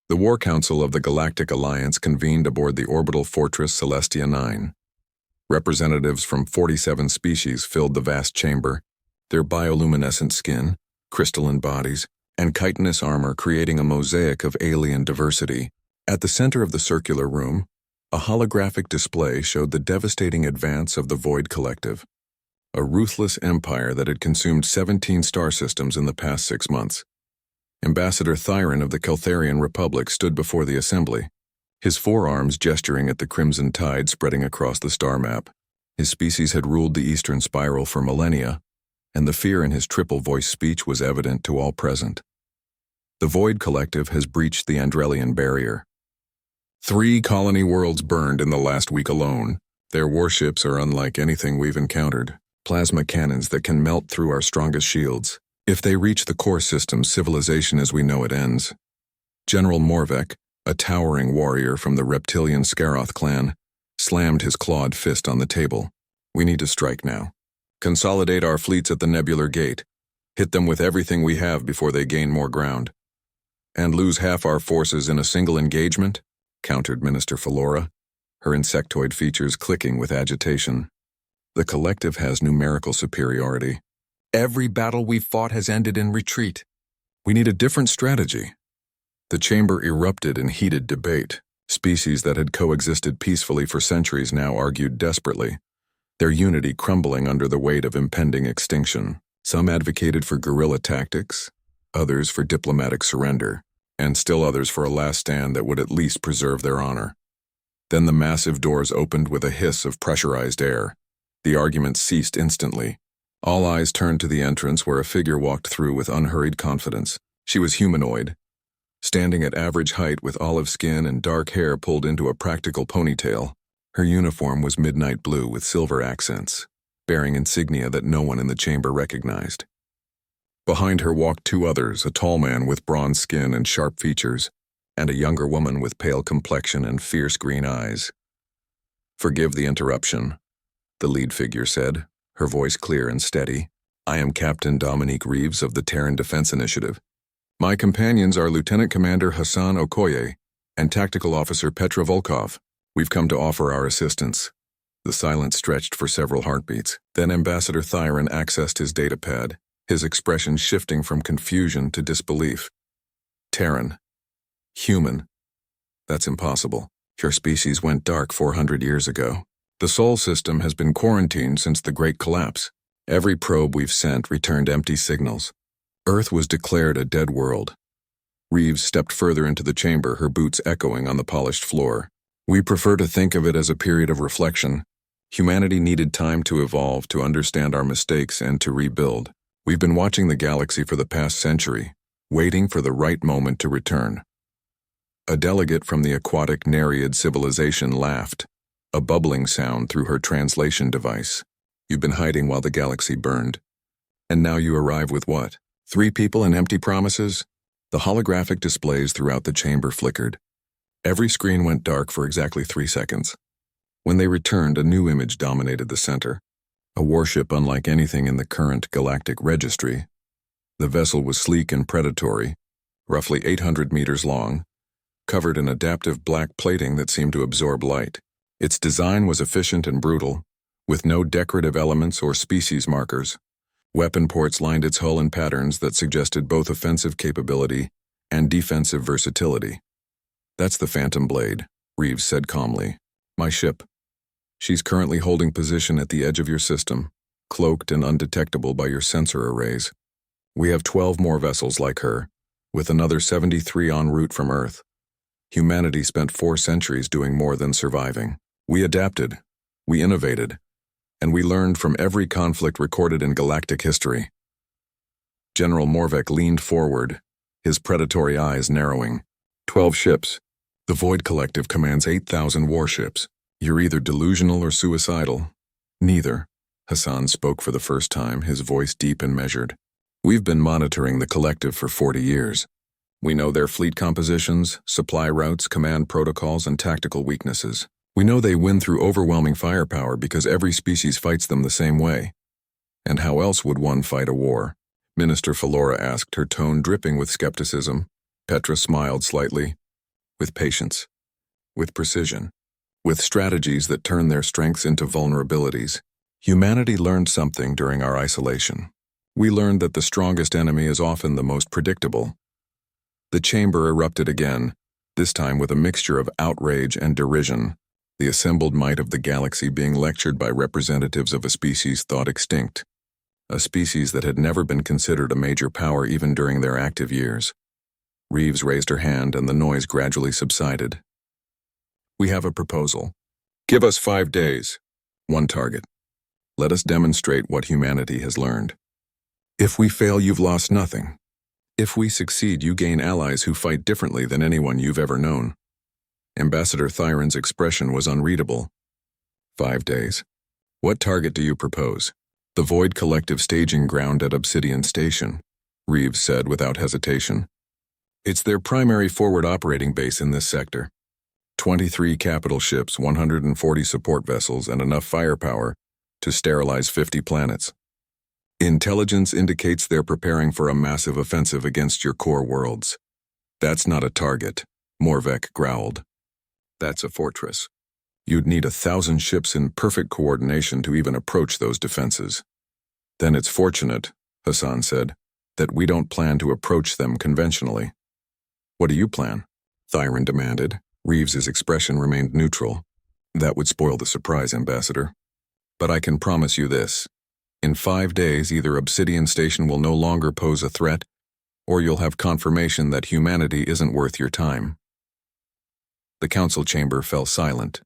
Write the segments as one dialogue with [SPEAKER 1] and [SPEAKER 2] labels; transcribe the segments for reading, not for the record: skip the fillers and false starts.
[SPEAKER 1] The War Council of the Galactic Alliance convened aboard the orbital fortress Celestia 9. Representatives from 47 species filled the vast chamber, their bioluminescent skin, crystalline bodies, and chitinous armor creating a mosaic of alien diversity. At the center of the circular room, a holographic display showed the devastating advance of the Void Collective, a ruthless empire that had consumed 17 star systems in the past 6 months. Ambassador Thyron of the Keltharian Republic stood before the assembly, his forearms gesturing at the crimson tide spreading across the star map. His species had ruled the eastern spiral for millennia, and the fear in his triple-voiced speech was evident to all present. The Void Collective has breached the Andrelian barrier. 3 colony worlds burned in the last week alone. Their warships are unlike anything we've encountered. Plasma cannons that can melt through our strongest shields. If they reach the core system, civilization as we know it ends. General Morvek, a towering warrior from the reptilian Scaroth clan, slammed his clawed fist on the table. We need to strike now. Consolidate our fleets at the Nebular Gate. Hit them with everything we have before they gain more ground. And lose half our forces in a single engagement? Countered Minister Philora, her insectoid features clicking with agitation. The collective has numerical superiority. Every battle we've fought has ended in retreat. We need a different strategy. The chamber erupted in heated debate. Species that had coexisted peacefully for centuries now argued desperately, their unity crumbling under the weight of impending extinction. Some advocated for guerrilla tactics, others for diplomatic surrender, and still others for a last stand that would at least preserve their honor. Then the massive doors opened with a hiss of pressurized air. The argument ceased instantly. All eyes turned to the entrance where a figure walked through with unhurried confidence. She was humanoid, standing at average height with olive skin and dark hair pulled into a practical ponytail. Her uniform was midnight blue with silver accents, bearing insignia that no one in the chamber recognized. Behind her walked 2 others, a tall man with bronze skin and sharp features, and a younger woman with pale complexion and fierce green eyes. "Forgive the interruption," the lead figure said, her voice clear and steady. "I am Captain Dominique Reeves of the Terran Defense Initiative. My companions are Lieutenant Commander Hassan Okoye and Tactical Officer Petra Volkov. We've come to offer our assistance." The silence stretched for several heartbeats. Then Ambassador Thyron accessed his datapad, his expression shifting from confusion to disbelief. "Terran. Human. That's impossible. Your species went dark 400 years ago. The Sol system has been quarantined since the Great Collapse. Every probe we've sent returned empty signals. Earth was declared a dead world." Reeves stepped further into the chamber, her boots echoing on the polished floor. "We prefer to think of it as a period of reflection. Humanity needed time to evolve, to understand our mistakes, and to rebuild. We've been watching the galaxy for the past century, waiting for the right moment to return." A delegate from the aquatic Nereid civilization laughed, a bubbling sound through her translation device. "You've been hiding while the galaxy burned. And now you arrive with what? 3 people and empty promises?" The holographic displays throughout the chamber flickered. Every screen went dark for exactly 3 seconds. When they returned, a new image dominated the center. A warship unlike anything in the current galactic registry. The vessel was sleek and predatory, roughly 800 meters long, covered in adaptive black plating that seemed to absorb light. Its design was efficient and brutal, with no decorative elements or species markers. Weapon ports lined its hull in patterns that suggested both offensive capability and defensive versatility. "That's the Phantom Blade," Reeves said calmly. "My ship. She's currently holding position at the edge of your system, cloaked and undetectable by your sensor arrays. We have 12 more vessels like her, with another 73 en route from Earth. Humanity spent 4 centuries doing more than surviving. We adapted, we innovated, and we learned from every conflict recorded in galactic history." General Morvek leaned forward, his predatory eyes narrowing. 12 ships. The Void Collective commands 8,000 warships. You're either delusional or suicidal." "Neither." Hassan spoke for the first time, his voice deep and measured. "We've been monitoring the Collective for 40 years. We know their fleet compositions, supply routes, command protocols, and tactical weaknesses. We know they win through overwhelming firepower because every species fights them the same way. And how else would one fight a war?" Minister Philora asked, her tone dripping with skepticism. Petra smiled slightly. with patience, with precision, with strategies that turn their strengths into vulnerabilities. Humanity learned something during our isolation. We learned that the strongest enemy is often the most predictable. The chamber erupted again, this time with a mixture of outrage and derision, the assembled might of the galaxy being lectured by representatives of a species thought extinct, a species that had never been considered a major power even during their active years. Reeves raised her hand and the noise gradually subsided. "We have a proposal. Give us 5 days. One target. Let us demonstrate what humanity has learned. If we fail, you've lost nothing. If we succeed, you gain allies who fight differently than anyone you've ever known." Ambassador Thyron's expression was unreadable. 5 days. What target do you propose? The Void Collective staging ground at Obsidian Station, Reeves said without hesitation. It's their primary forward operating base in this sector. 23 capital ships, 140 support vessels, and enough firepower to sterilize 50 planets. Intelligence indicates they're preparing for a massive offensive against your core worlds. That's not a target, Morvek growled. That's a fortress. You'd need 1,000 ships in perfect coordination to even approach those defenses. Then it's fortunate, Hassan said, that we don't plan to approach them conventionally. What do you plan? Thyron demanded. Reeves's expression remained neutral. That would spoil the surprise, Ambassador. But I can promise you this. In 5 days, either Obsidian Station will no longer pose a threat, or you'll have confirmation that humanity isn't worth your time. The council chamber fell silent.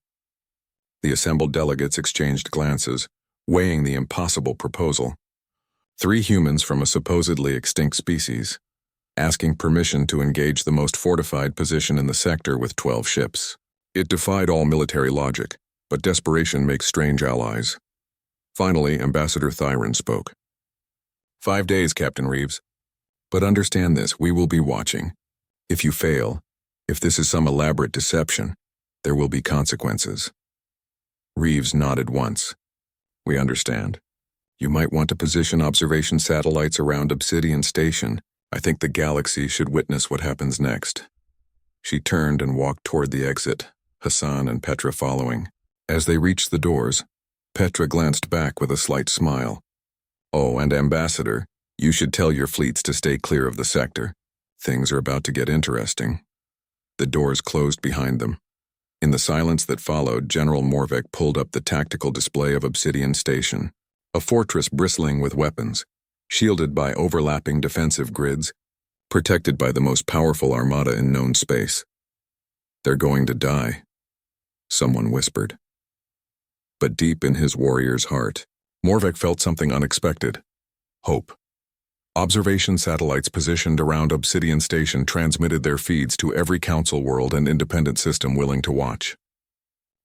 [SPEAKER 1] The assembled delegates exchanged glances, weighing the impossible proposal. 3 humans from a supposedly extinct species, asking permission to engage the most fortified position in the sector with 12 ships. It defied all military logic, but desperation makes strange allies. Finally, Ambassador Thyron spoke. 5 days, Captain Reeves. But understand this, we will be watching. If you fail, if this is some elaborate deception, there will be consequences. Reeves nodded once. We understand. You might want to position observation satellites around Obsidian Station. I think the galaxy should witness what happens next. She turned and walked toward the exit, Hassan and Petra following. As they reached the doors, Petra glanced back with a slight smile. Oh, and Ambassador, you should tell your fleets to stay clear of the sector. Things are about to get interesting. The doors closed behind them. In the silence that followed, General Morvek pulled up the tactical display of Obsidian Station, a fortress bristling with weapons, shielded by overlapping defensive grids, protected by the most powerful armada in known space. They're going to die, someone whispered. But deep in his warrior's heart, Morvek felt something unexpected. Hope. Observation satellites positioned around Obsidian Station transmitted their feeds to every council world and independent system willing to watch.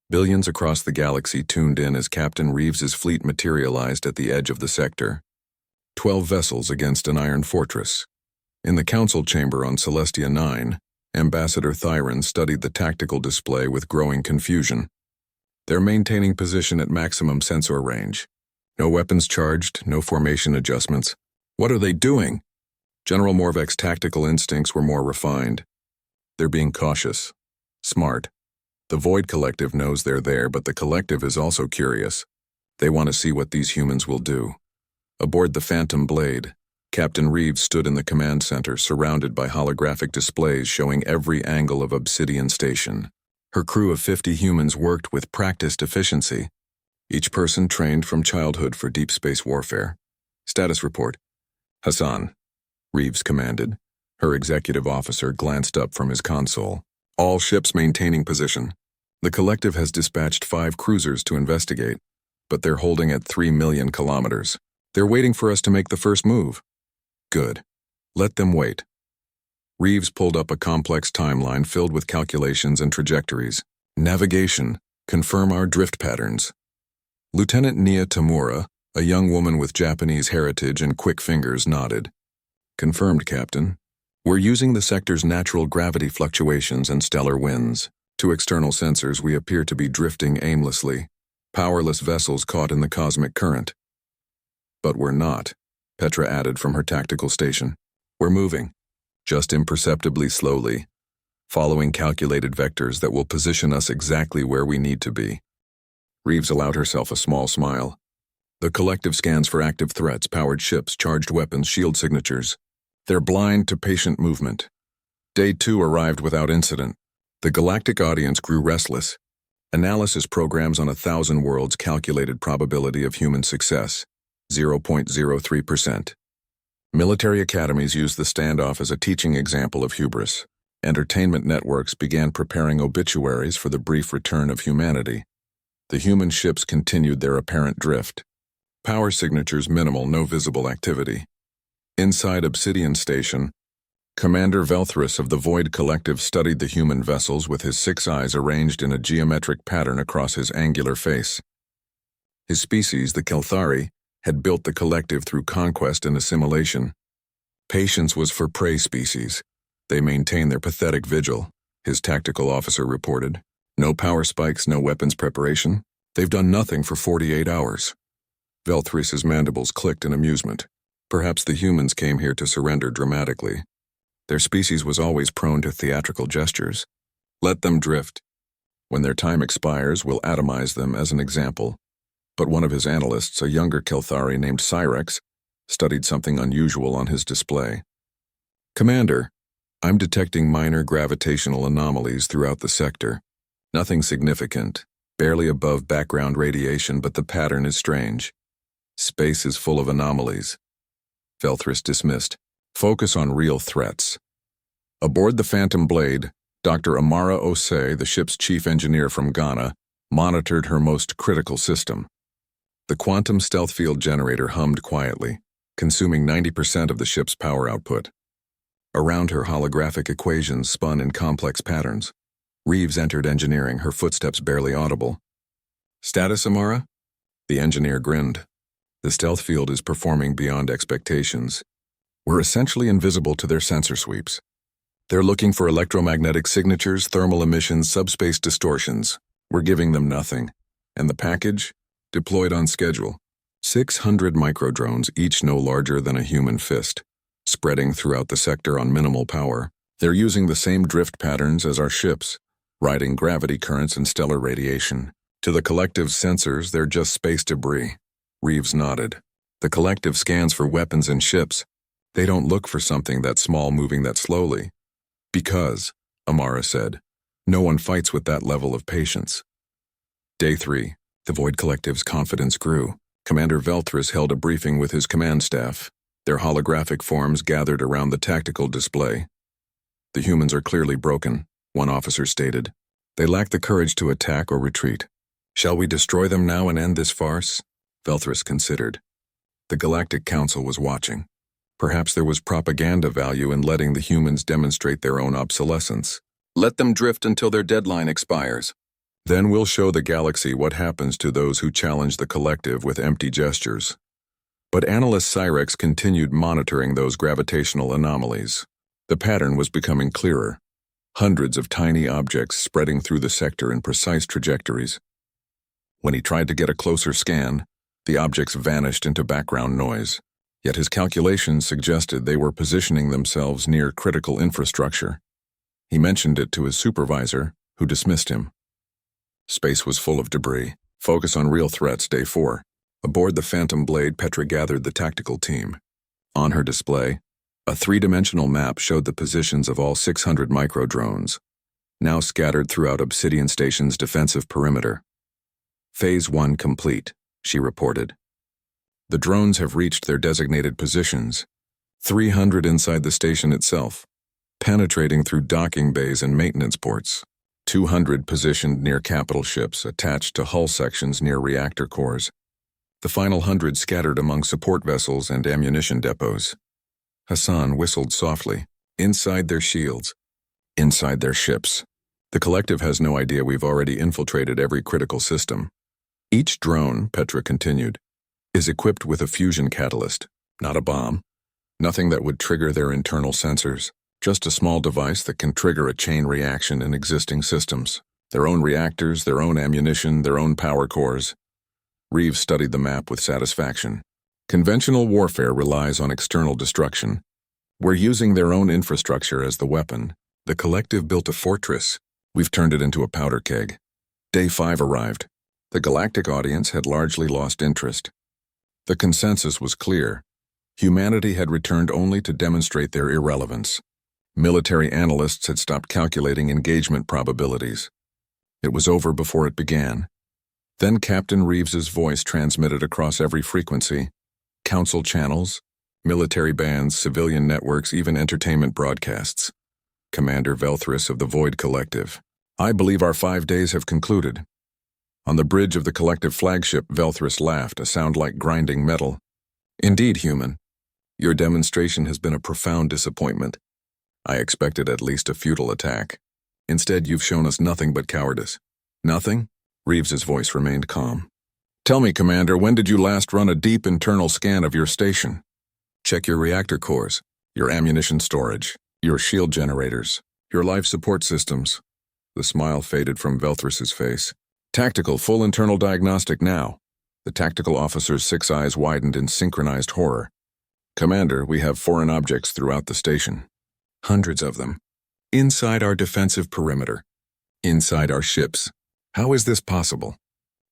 [SPEAKER 1] Billions across the galaxy tuned in as Captain Reeves's fleet materialized at the edge of the sector. 12 vessels against an iron fortress. In the council chamber on Celestia 9, Ambassador Thyron studied the tactical display with growing confusion. They're maintaining position at maximum sensor range. No weapons charged, no formation adjustments. What are they doing? General Morvek's tactical instincts were more refined. They're being cautious, smart. The Void Collective knows they're there, but the Collective is also curious. They want to see what these humans will do. Aboard the Phantom Blade, Captain Reeves stood in the command center, surrounded by holographic displays showing every angle of Obsidian Station. Her crew of 50 humans worked with practiced efficiency, each person trained from childhood for deep space warfare. Status report. Hassan, Reeves commanded. Her executive officer glanced up from his console. All ships maintaining position. The Collective has dispatched 5 cruisers to investigate, but they're holding at 3 million kilometers. They're waiting for us to make the first move. Good. Let them wait. Reeves pulled up a complex timeline filled with calculations and trajectories. Navigation. Confirm our drift patterns. Lieutenant Nia Tamura, a young woman with Japanese heritage and quick fingers, nodded. Confirmed, Captain. We're using the sector's natural gravity fluctuations and stellar winds. To external sensors, we appear to be drifting aimlessly, powerless vessels caught in the cosmic current. But we're not, Petra added from her tactical station. We're moving, just imperceptibly slowly. following calculated vectors that will position us exactly where we need to be. Reeves allowed herself a small smile. The collective scans for active threats, powered ships, charged weapons, shield signatures. They're blind to patient movement. Day 2 arrived without incident. The galactic audience grew restless. Analysis programs on 1,000 worlds calculated probability of human success, 0.03%. Military academies used the standoff as a teaching example of hubris. Entertainment networks began preparing obituaries for the brief return of humanity. The human ships continued their apparent drift. Power signatures minimal, no visible activity. Inside Obsidian Station, Commander Velthris of the Void Collective studied the human vessels with his 6 eyes arranged in a geometric pattern across his angular face. His species, the Kelthari, had built the collective through conquest and assimilation. Patience was for prey species. They maintain their pathetic vigil, his tactical officer reported. No power spikes, no weapons preparation. They've done nothing for 48 hours. Velthris's mandibles clicked in amusement. Perhaps the humans came here to surrender dramatically. Their species was always prone to theatrical gestures. Let them drift. When their time expires, we'll atomize them as an example. But one of his analysts, a younger Kelthari named Cyrex, studied something unusual on his display. Commander, I'm detecting minor gravitational anomalies throughout the sector. Nothing significant, barely above background radiation, but the pattern is strange. Space is full of anomalies. Velthris dismissed. Focus on real threats. Aboard the Phantom Blade, Dr. Amara Osei, the ship's chief engineer from Ghana, monitored her most critical system. The quantum stealth field generator hummed quietly, consuming 90% of the ship's power output. Around her, holographic equations spun in complex patterns. Reeves entered engineering, her footsteps barely audible. Status, Amara? The engineer grinned. The stealth field is performing beyond expectations. We're essentially invisible to their sensor sweeps. They're looking for electromagnetic signatures, thermal emissions, subspace distortions. We're giving them nothing. And the package? Deployed on schedule. 600 microdrones, each no larger than a human fist, spreading throughout the sector on minimal power. They're using the same drift patterns as our ships, riding gravity currents and stellar radiation. To the collective's sensors, they're just space debris. Reeves nodded. The collective scans for weapons and ships. They don't look for something that small moving that slowly. Because, Amara said, no one fights with that level of patience. Day 3, the Void Collective's confidence grew. Commander Velthris held a briefing with his command staff. Their holographic forms gathered around the tactical display. The humans are clearly broken, one officer stated. They lack the courage to attack or retreat. Shall we destroy them now and end this farce? Velthris considered. The Galactic Council was watching. Perhaps there was propaganda value in letting the humans demonstrate their own obsolescence. Let them drift until their deadline expires. Then we'll show the galaxy what happens to those who challenge the collective with empty gestures. But analyst Cyrex continued monitoring those gravitational anomalies. The pattern was becoming clearer. Hundreds of tiny objects spreading through the sector in precise trajectories. When he tried to get a closer scan, the objects vanished into background noise. Yet his calculations suggested they were positioning themselves near critical infrastructure. He mentioned it to his supervisor, who dismissed him. Space was full of debris. Focus on real threats, Day 4. Aboard the Phantom Blade, Petra gathered the tactical team. On her display, a 3-dimensional map showed the positions of all 600 microdrones, now scattered throughout Obsidian Station's defensive perimeter. Phase 1 complete, she reported. The drones have reached their designated positions, 300 inside the station itself, penetrating through docking bays and maintenance ports, 200 positioned near capital ships attached to hull sections near reactor cores, the final 100 scattered among support vessels and ammunition depots. Hassan whistled softly. Inside their shields, inside their ships. The collective has no idea we've already infiltrated every critical system. Each drone, Petra continued, is equipped with a fusion catalyst, not a bomb. Nothing that would trigger their internal sensors, just a small device that can trigger a chain reaction in existing systems. Their own reactors, their own ammunition, their own power cores. Reeves studied the map with satisfaction. Conventional warfare relies on external destruction. We're using their own infrastructure as the weapon. The collective built a fortress. We've turned it into a powder keg. Day 5 arrived. The galactic audience had largely lost interest. The consensus was clear. Humanity had returned only to demonstrate their irrelevance. Military analysts had stopped calculating engagement probabilities. It was over before it began. Then Captain Reeves's voice transmitted across every frequency. Council channels, military bands, civilian networks, even entertainment broadcasts. Commander Velthris of the Void Collective. I believe our 5 days have concluded. On the bridge of the collective flagship, Velthris laughed, a sound like grinding metal. Indeed, human. Your demonstration has been a profound disappointment. I expected at least a futile attack. Instead, you've shown us nothing but cowardice. Nothing? Reeves's voice remained calm. Tell me, Commander, when did you last run a deep internal scan of your station? Check your reactor cores, your ammunition storage, your shield generators, your life support systems. The smile faded from Velthris's face. Tactical, full internal diagnostic now. The tactical officer's 6 eyes widened in synchronized horror. Commander, we have foreign objects throughout the station. Hundreds of them. Inside our defensive perimeter. Inside our ships. How is this possible?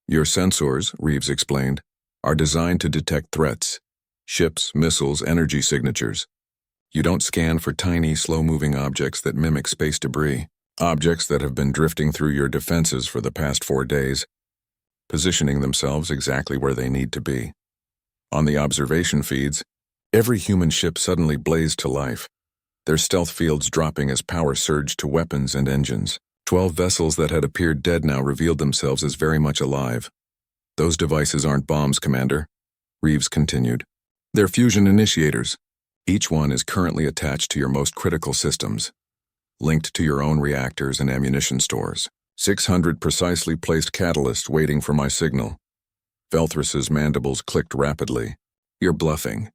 [SPEAKER 1] Your sensors, Reeves explained, are designed to detect threats. Ships, missiles, energy signatures. You don't scan for tiny, slow-moving objects that mimic space debris. Objects that have been drifting through your defenses for the past 4 days, positioning themselves exactly where they need to be. On the observation feeds, every human ship suddenly blazed to life, their stealth fields dropping as power surged to weapons and engines. 12 vessels that had appeared dead now revealed themselves as very much alive. Those devices aren't bombs, Commander, Reeves continued. They're fusion initiators. Each one is currently attached to your most critical systems, linked to your own reactors and ammunition stores. 600 precisely placed catalysts waiting for my signal. Velthris's mandibles clicked rapidly. You're bluffing.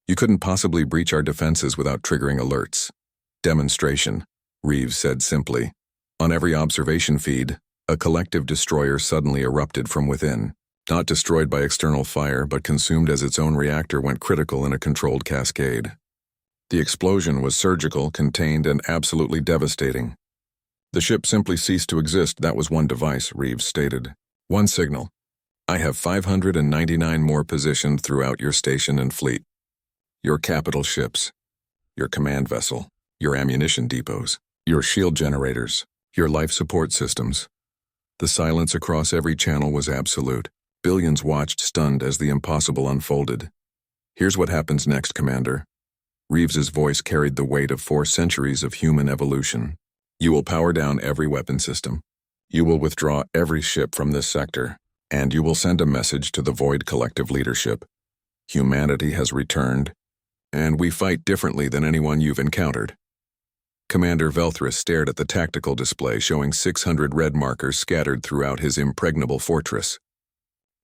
[SPEAKER 1] You couldn't possibly breach our defenses without triggering alerts. Demonstration, Reeves said simply. On every observation feed, a collective destroyer suddenly erupted from within, not destroyed by external fire but consumed as its own reactor went critical in a controlled cascade. The explosion was surgical, contained, and absolutely devastating. The ship simply ceased to exist. That was one device, Reeves stated. One signal. I have 599 more positioned throughout your station and fleet. Your capital ships, your command vessel, your ammunition depots, your shield generators, your life support systems. The silence across every channel was absolute. Billions watched stunned as the impossible unfolded. Here's what happens next, Commander. Reeves's voice carried the weight of 4 centuries of human evolution. You will power down every weapon system. You will withdraw every ship from this sector, and you will send a message to the Void Collective leadership. Humanity has returned, and we fight differently than anyone you've encountered. Commander Velthris stared at the tactical display showing 600 red markers scattered throughout his impregnable fortress.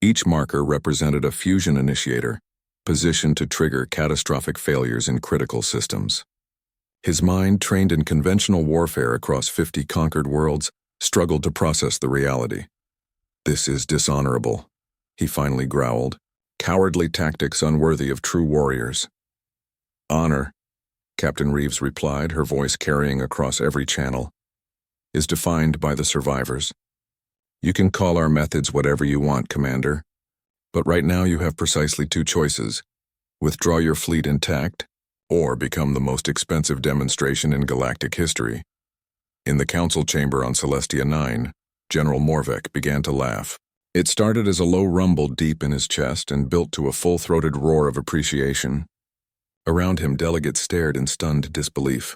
[SPEAKER 1] Each marker represented a fusion initiator, positioned to trigger catastrophic failures in critical systems. His mind, trained in conventional warfare across 50 conquered worlds, struggled to process the reality. This is dishonorable, he finally growled. Cowardly tactics unworthy of true warriors. Honor, Captain Reeves replied, her voice carrying across every channel, is defined by the survivors. You can call our methods whatever you want, Commander, but right now you have precisely 2 choices. Withdraw your fleet intact, or become the most expensive demonstration in galactic history. In the council chamber on Celestia 9, General Morvek began to laugh. It started as a low rumble deep in his chest and built to a full-throated roar of appreciation. Around him, delegates stared in stunned disbelief.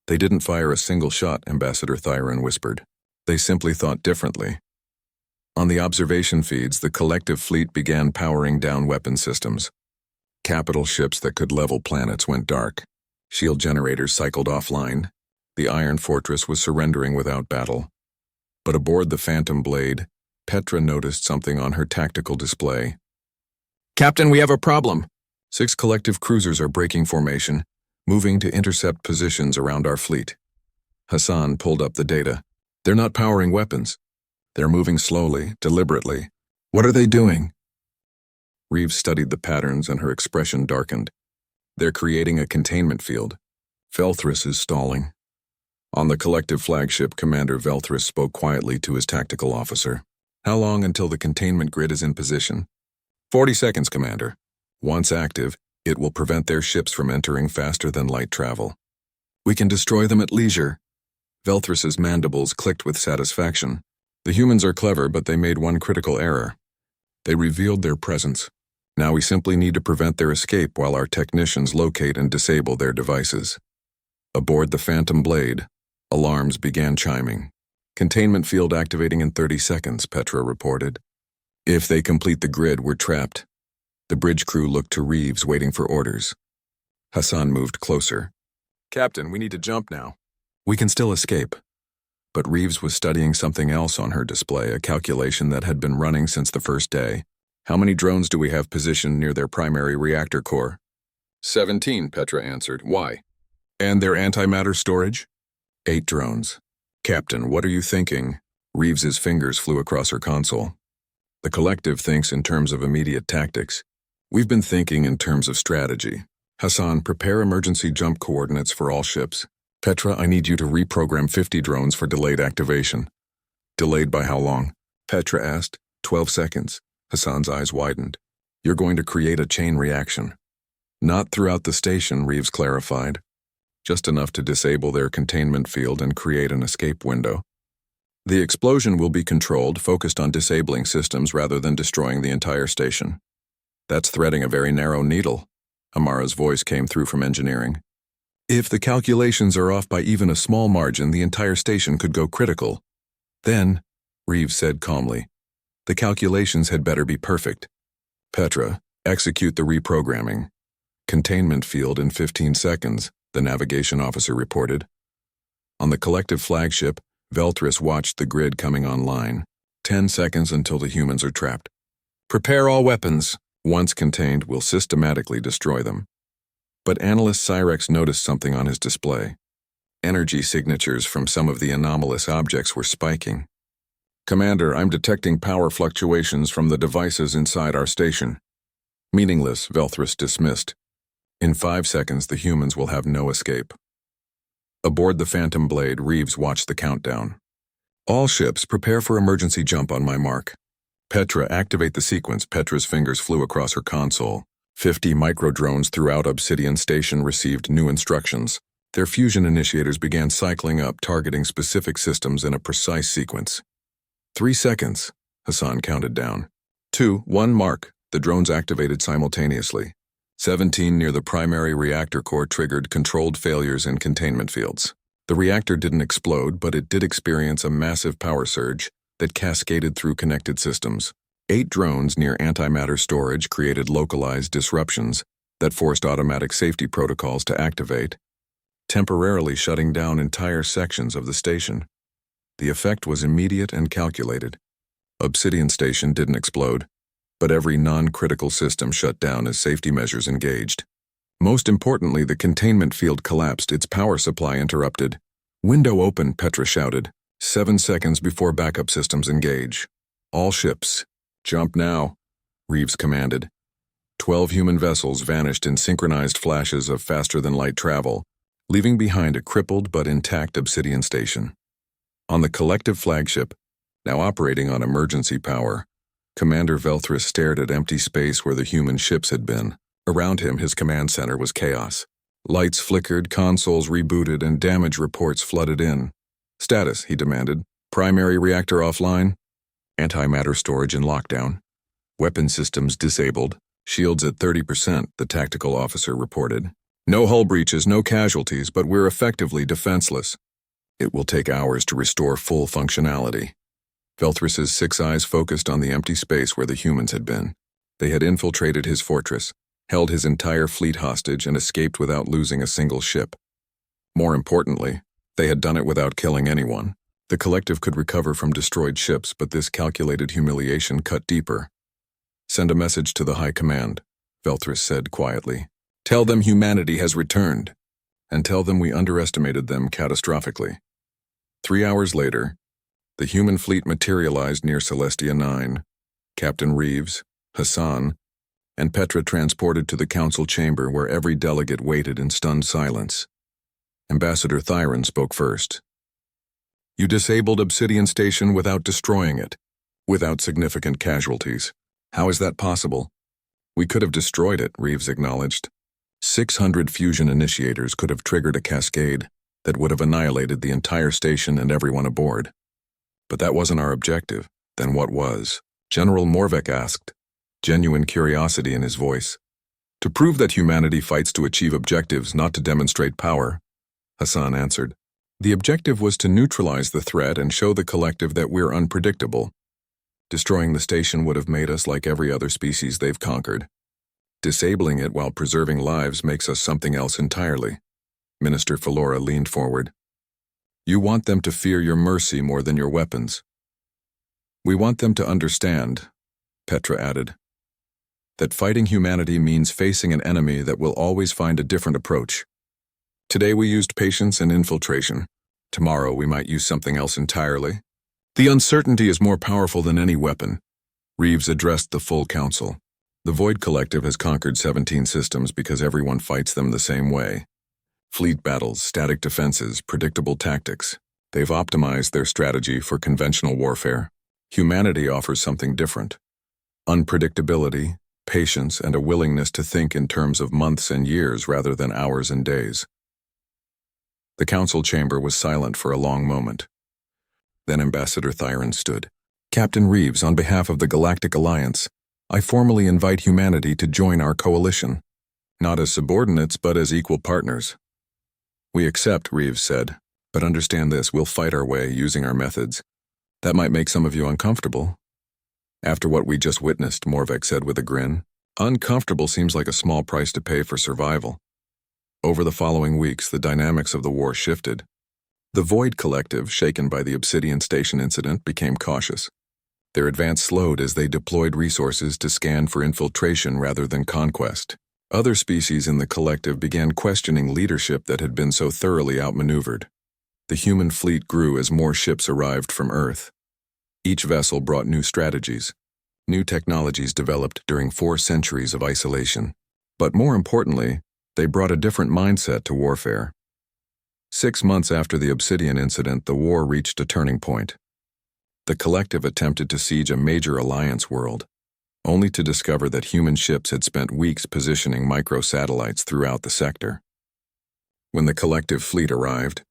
[SPEAKER 1] They didn't fire a single shot, Ambassador Thyron whispered. They simply thought differently. On the observation feeds, the collective fleet began powering down weapon systems. Capital ships that could level planets went dark. Shield generators cycled offline. The Iron Fortress was surrendering without battle. But aboard the Phantom Blade, Petra noticed something on her tactical display. Captain, we have a problem. 6 collective cruisers are breaking formation, moving to intercept positions around our fleet. Hassan pulled up the data. They're not powering weapons. They're moving slowly, deliberately. What are they doing? Reeves studied the patterns and her expression darkened. They're creating a containment field. Velthris is stalling. On the collective flagship, Commander Velthris spoke quietly to his tactical officer. How long until the containment grid is in position? 40 seconds, Commander. Once active, it will prevent their ships from entering faster than light travel. We can destroy them at leisure. Velthris's mandibles clicked with satisfaction. The humans are clever, but they made one critical error. They revealed their presence. Now we simply need to prevent their escape while our technicians locate and disable their devices. Aboard the Phantom Blade, alarms began chiming. Containment field activating in 30 seconds, Petra reported. If they complete the grid, we're trapped. The bridge crew looked to Reeves, waiting for orders. Hassan moved closer. Captain, we need to jump now. We can still escape. But Reeves was studying something else on her display, a calculation that had been running since the first day. How many drones do we have positioned near their primary reactor core? 17, Petra answered. Why? And their antimatter storage? 8 drones. Captain, what are you thinking? Reeves's fingers flew across her console. The collective thinks in terms of immediate tactics. We've been thinking in terms of strategy. Hassan, prepare emergency jump coordinates for all ships. Petra, I need you to reprogram 50 drones for delayed activation. Delayed by how long? Petra asked. 12 seconds. Hassan's eyes widened. You're going to create a chain reaction. Not throughout the station, Reeves clarified. Just enough to disable their containment field and create an escape window. The explosion will be controlled, focused on disabling systems rather than destroying the entire station. That's threading a very narrow needle. Amara's voice came through from engineering. If the calculations are off by even a small margin, the entire station could go critical. Then, Reeves said calmly, the calculations had better be perfect. Petra, execute the reprogramming. Containment field in 15 seconds, the navigation officer reported. On the collective flagship, Velthris watched the grid coming online. 10 seconds until the humans are trapped. Prepare all weapons. Once contained, we'll systematically destroy them. But analyst Cyrex noticed something on his display. Energy signatures from some of the anomalous objects were spiking. Commander, I'm detecting power fluctuations from the devices inside our station. Meaningless, Velthris dismissed. In 5 seconds, the humans will have no escape. Aboard the Phantom Blade, Reeves watched the countdown. All ships, prepare for emergency jump on my mark. Petra, activate the sequence. Petra's fingers flew across her console. 50 microdrones throughout Obsidian Station received new instructions. Their fusion initiators began cycling up, targeting specific systems in a precise sequence. 3 seconds, Hassan counted down. 2, 1 mark. The drones activated simultaneously. 17 near the primary reactor core triggered controlled failures in containment fields. The reactor didn't explode, but it did experience a massive power surge that cascaded through connected systems. 8 drones near antimatter storage created localized disruptions that forced automatic safety protocols to activate, temporarily shutting down entire sections of the station. The effect was immediate and calculated. Obsidian Station didn't explode, but every non-critical system shut down as safety measures engaged. Most importantly, the containment field collapsed, its power supply interrupted. Window open, Petra shouted. 7 seconds before backup systems engage. All ships, jump now, Reeves commanded. 12 human vessels vanished in synchronized flashes of faster-than-light travel, leaving behind a crippled but intact Obsidian Station. On the collective flagship, now operating on emergency power, Commander Velthris stared at empty space where the human ships had been. Around him, his command center was chaos. Lights flickered, consoles rebooted, and damage reports flooded in. Status, he demanded. Primary reactor offline. Antimatter storage in lockdown. Weapon systems disabled. Shields at 30%, the tactical officer reported. No hull breaches, no casualties, but we're effectively defenseless. It will take hours to restore full functionality. Velthris's 6 eyes focused on the empty space where the humans had been. They had infiltrated his fortress, held his entire fleet hostage, and escaped without losing a single ship. More importantly, they had done it without killing anyone. The collective could recover from destroyed ships, but this calculated humiliation cut deeper. Send a message to the High Command, Velthris said quietly. Tell them humanity has returned, and tell them we underestimated them catastrophically. 3 hours later, the human fleet materialized near Celestia 9. Captain Reeves, Hassan, and Petra transported to the council chamber where every delegate waited in stunned silence. Ambassador Thyron spoke first. You disabled Obsidian Station without destroying it, without significant casualties. How is that possible? We could have destroyed it, Reeves acknowledged. 600 fusion initiators could have triggered a cascade that would have annihilated the entire station and everyone aboard. But that wasn't our objective. Then what was? General Morvek asked, genuine curiosity in his voice. To prove that humanity fights to achieve objectives, not to demonstrate power, Hassan answered. The objective was to neutralize the threat and show the collective that we're unpredictable. Destroying the station would have made us like every other species they've conquered. Disabling it while preserving lives makes us something else entirely. Minister Philora leaned forward. You want them to fear your mercy more than your weapons. We want them to understand, Petra added, that fighting humanity means facing an enemy that will always find a different approach. Today we used patience and infiltration. Tomorrow we might use something else entirely. The uncertainty is more powerful than any weapon. Reeves addressed the full council. The Void Collective has conquered 17 systems because everyone fights them the same way. Fleet battles, static defenses, predictable tactics. They've optimized their strategy for conventional warfare. Humanity offers something different. Unpredictability, patience, and a willingness to think in terms of months and years rather than hours and days. The council chamber was silent for a long moment. Then Ambassador Thyron stood. Captain Reeves, on behalf of the Galactic Alliance, I formally invite humanity to join our coalition. Not as subordinates, but as equal partners. We accept, Reeves said, but understand this, we'll fight our way using our methods. That might make some of you uncomfortable. After what we just witnessed, Morvek said with a grin, uncomfortable seems like a small price to pay for survival. Over the following weeks, the dynamics of the war shifted. The Void Collective, shaken by the Obsidian Station incident, became cautious. Their advance slowed as they deployed resources to scan for infiltration rather than conquest. Other species in the collective began questioning leadership that had been so thoroughly outmaneuvered. The human fleet grew as more ships arrived from Earth. Each vessel brought new strategies. New technologies developed during 4 centuries of isolation. But more importantly, they brought a different mindset to warfare. 6 months after the Obsidian incident, the war reached a turning point. The collective attempted to siege a major alliance world, only to discover that human ships had spent weeks positioning microsatellites throughout the sector. When the collective fleet arrived,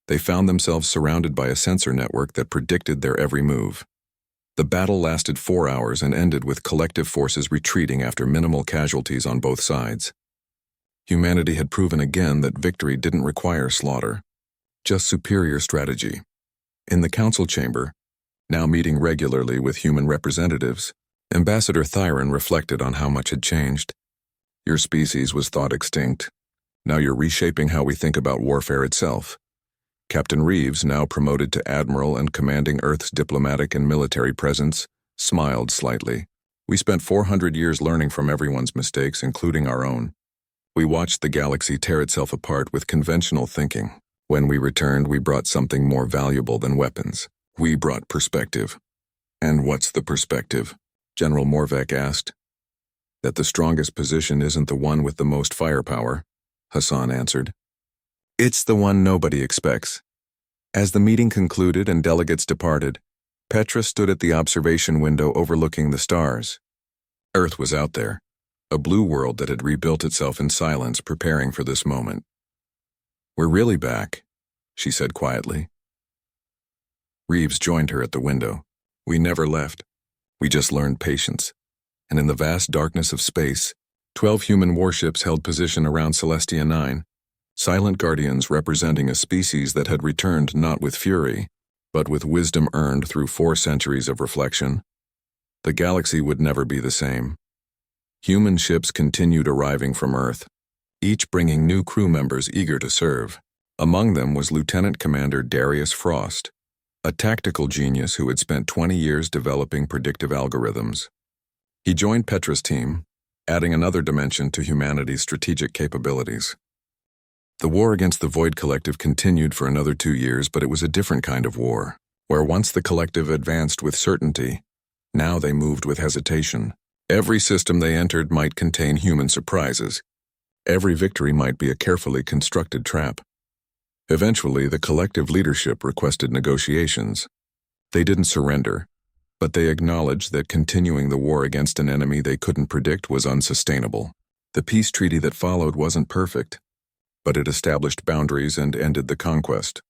[SPEAKER 1] they found themselves surrounded by a sensor network that predicted their every move. The battle lasted 4 hours and ended with collective forces retreating after minimal casualties on both sides. Humanity had proven again that victory didn't require slaughter, just superior strategy. In the council chamber, now meeting regularly with human representatives, Ambassador Thyron reflected on how much had changed. Your species was thought extinct. Now you're reshaping how we think about warfare itself. Captain Reeves, now promoted to Admiral and commanding Earth's diplomatic and military presence, smiled slightly. We spent 400 years learning from everyone's mistakes, including our own. We watched the galaxy tear itself apart with conventional thinking. When we returned, we brought something more valuable than weapons. We brought perspective. And what's the perspective? General Morvek asked. That the strongest position isn't the one with the most firepower, Hassan answered. It's the one nobody expects. As the meeting concluded and delegates departed, Petra stood at the observation window overlooking the stars. Earth was out there, a blue world that had rebuilt itself in silence, preparing for this moment. We're really back, she said quietly. Reeves joined her at the window. We never left. We just learned patience. And in the vast darkness of space, 12 human warships held position around Celestia 9, silent guardians representing a species that had returned not with fury, but with wisdom earned through 4 centuries of reflection. The galaxy would never be the same. Human ships continued arriving from Earth, each bringing new crew members eager to serve. Among them was Lieutenant Commander Darius Frost, a tactical genius who had spent 20 years developing predictive algorithms. He joined Petra's team, adding another dimension to humanity's strategic capabilities. The war against the Void Collective continued for another 2 years, but it was a different kind of war, where once the collective advanced with certainty, now they moved with hesitation. Every system they entered might contain human surprises. Every victory might be a carefully constructed trap. Eventually, the collective leadership requested negotiations. They didn't surrender, but they acknowledged that continuing the war against an enemy they couldn't predict was unsustainable. The peace treaty that followed wasn't perfect, but it established boundaries and ended the conquest.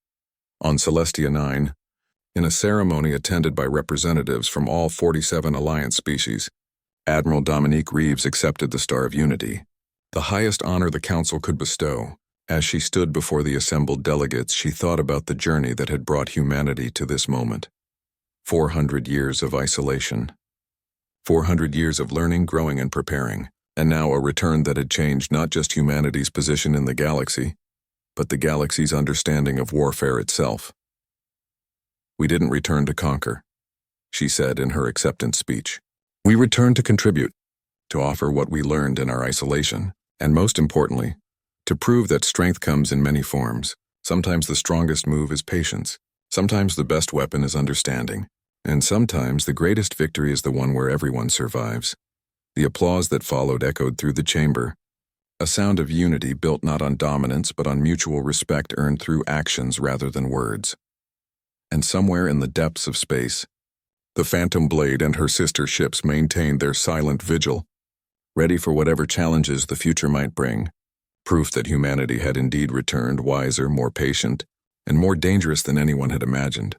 [SPEAKER 1] On Celestia 9, in a ceremony attended by representatives from all 47 Alliance species, Admiral Dominique Reeves accepted the Star of Unity, the highest honor the Council could bestow. As she stood before the assembled delegates, she thought about the journey that had brought humanity to this moment. 400 years of isolation. 400 years of learning, growing, and preparing. And now a return that had changed not just humanity's position in the galaxy, but the galaxy's understanding of warfare itself. "We didn't return to conquer," she said in her acceptance speech. "We returned to contribute, to offer what we learned in our isolation, and most importantly, to prove that strength comes in many forms. Sometimes the strongest move is patience, sometimes the best weapon is understanding, and sometimes the greatest victory is the one where everyone survives." The applause that followed echoed through the chamber, a sound of unity built not on dominance but on mutual respect earned through actions rather than words. And somewhere in the depths of space, the Phantom Blade and her sister ships maintained their silent vigil, ready for whatever challenges the future might bring, proof that humanity had indeed returned wiser, more patient, and more dangerous than anyone had imagined.